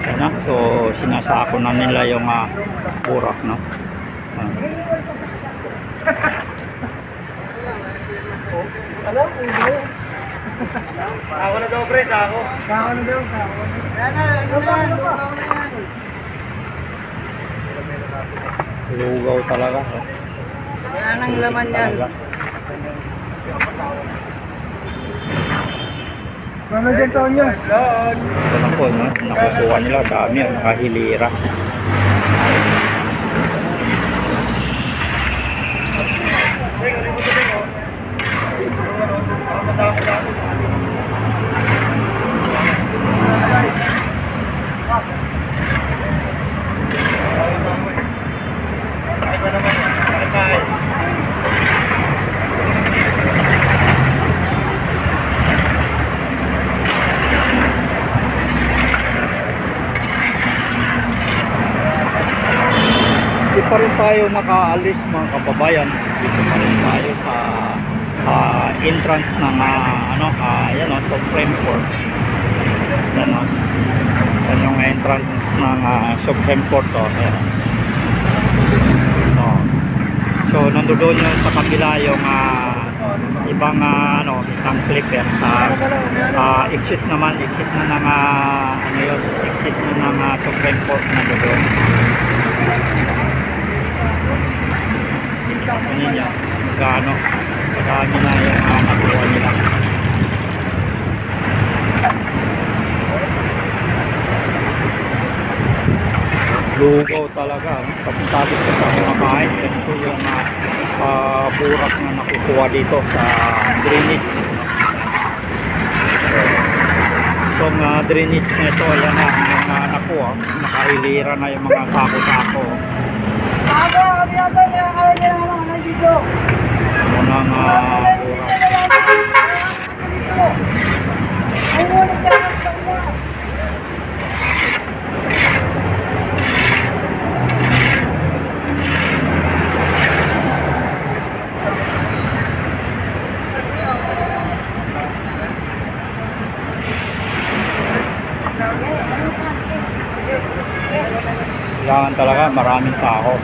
Ayan na. So sinasako na nila yung burak, no? Alam mo ba? Ako na daw, pre, ako. Ako na daw, ako. Lugaw talaga. Wala nang laman yan. Ano dyan taon nyo? Ito na po, no? Nakukuha nila. Dami, nakahilira. Hindi pa rin tayo nakaalis, mga kababayan. Dito pa rin tayo sa entrance ng yan o, Supreme Court. Yan o. Yan yung entrance ng Supreme Court o. Yan. So nandoon yung sa kabila yung ibang isang clicker sa exit na ng exit na ng Supreme Court na doon. Ano niya, gaano kadami na yung nakuha nila. Lugaw talaga, kapag tapos ko sa mga kain, ganito yung burak na nakukuha dito sa drainage. So drainage na ito, ayan na yung nakuha, nakailira na yung mga sako-sako. Unang burak. Kailangan talaga maraming sako.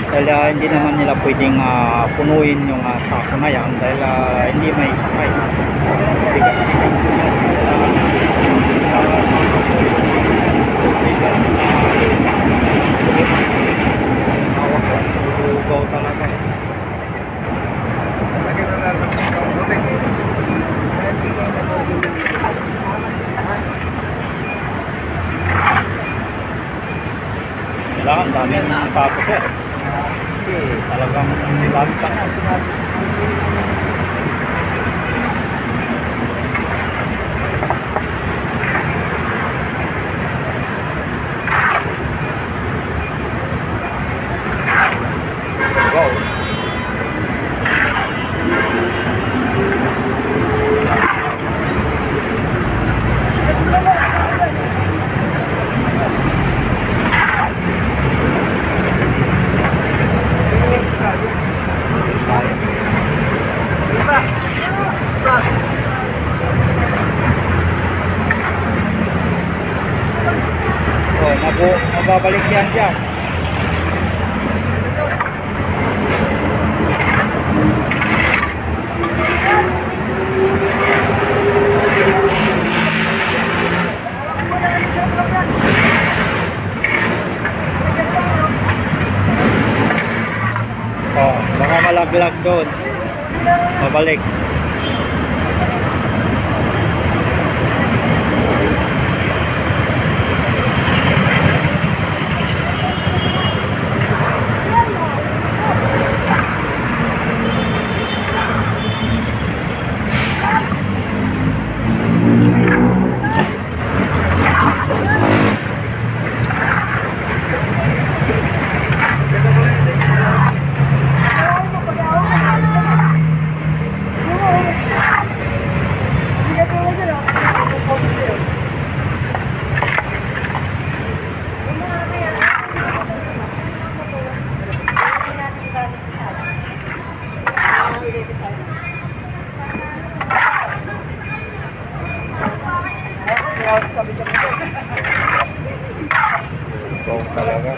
Dahil hindi naman nila pwedeng punuin yung sako na yan dahil hindi may sakay. Lugaw talaga. Kailangan dami ng sako, sir. Kasi talagang dami ka na. Wow. Mababalik yan dyan. Baka malaglag doon. Mabalik. Wow, talaga.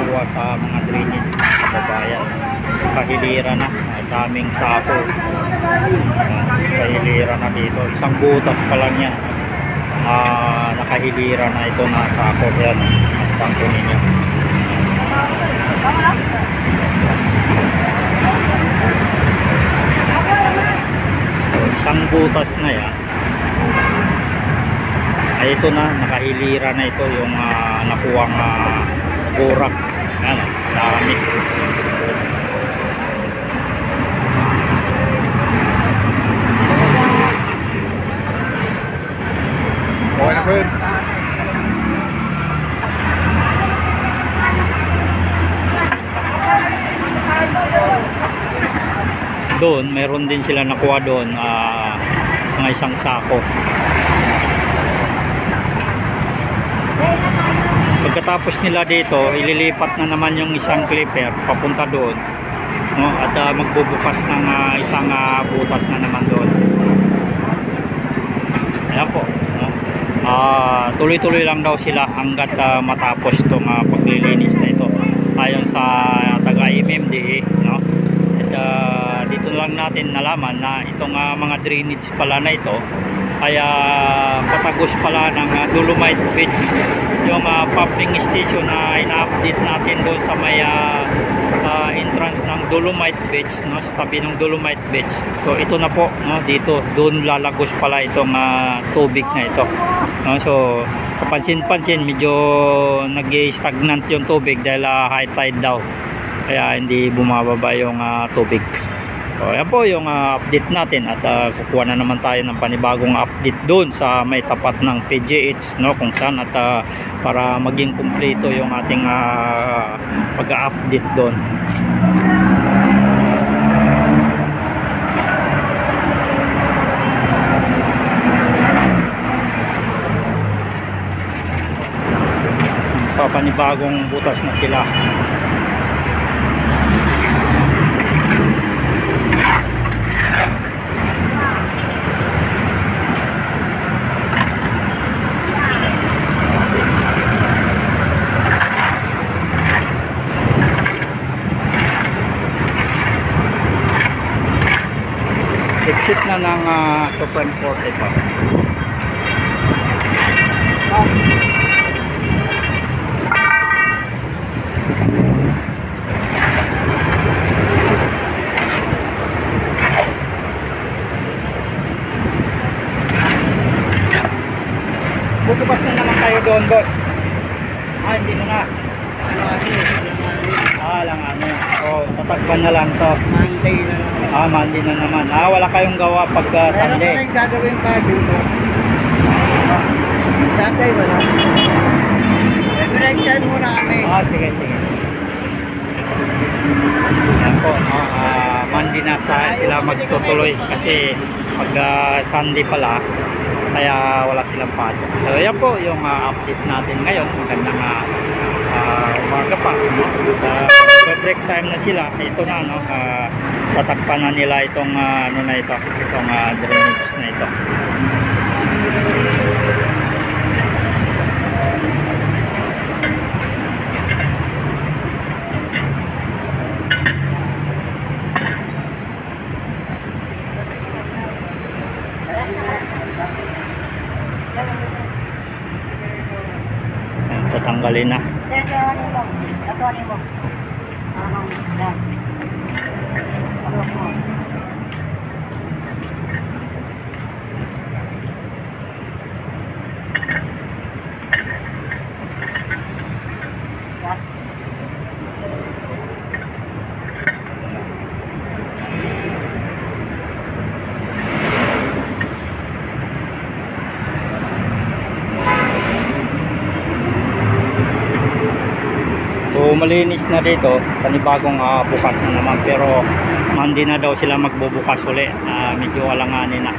Kuha sa mga drainage sa babayan. Kahilira na, daming sako. Kahilira na dito. Isang butas pa lang yan. Nakahilira na ito na sako. Yan, mas bangko ninyo. So, isang butas na yan. Ay, ito na, nakahilira na ito yung nakuwang burak. Yan, dami. Okay na po yun. Doon, meron din sila nakuha doon mga isang sako. Pagkatapos nila dito, ililipat na naman yung isang clipper papunta doon, no? At magbubukas ng isang butas na naman doon. Ayan po, no? Tuloy-tuloy lang daw sila hanggat matapos itong paglilinis na ito ayon sa taga-MMDA, no? At dito lang natin nalaman na itong mga drainage pala na ito ay patagos pala ng Dolomite Beach, yung pumping station na ina-update natin doon sa may entrance ng Dolomite Beach, no? Sa tabi ng Dolomite Beach. So ito na po, no? Dito, doon lalagos pala itong tubig na ito, no? So kapansin-pansin medyo nag-stagnant yung tubig dahil high tide daw, kaya hindi bumababa yung tubig. So yan po yung update natin at kukuha na naman tayo ng panibagong update doon sa may tapat ng PGH, no, kung saan at para maging kumpleto yung ating pag-update doon. Panibagong butas na sila. Exit na ng Supreme Court ito. Butupas na naman tayo doon, boss. Hindi mo na. Lang ano. Oh, tatakban na lang to. Monday na naman. Monday na naman. Wala kayong gawa pagka Sunday. Meron pa rin gagawin pa dito. Sunday wala. Break time muna kami. Sige, sige. Yan po, no? Monday na sila magtutuloy kasi pag Sunday pala, kaya wala silang pasok. So yan po yung update natin ngayon. Magandang umaga pa, no? Break time na sila. Ito na, no? Tatakpan na nila itong ano na ito, itong drainage na ito. Tatanggalin na. malinis na dito, panibagong bukas na naman, pero Monday na daw sila magbubukas uli. Medyo alanganin na.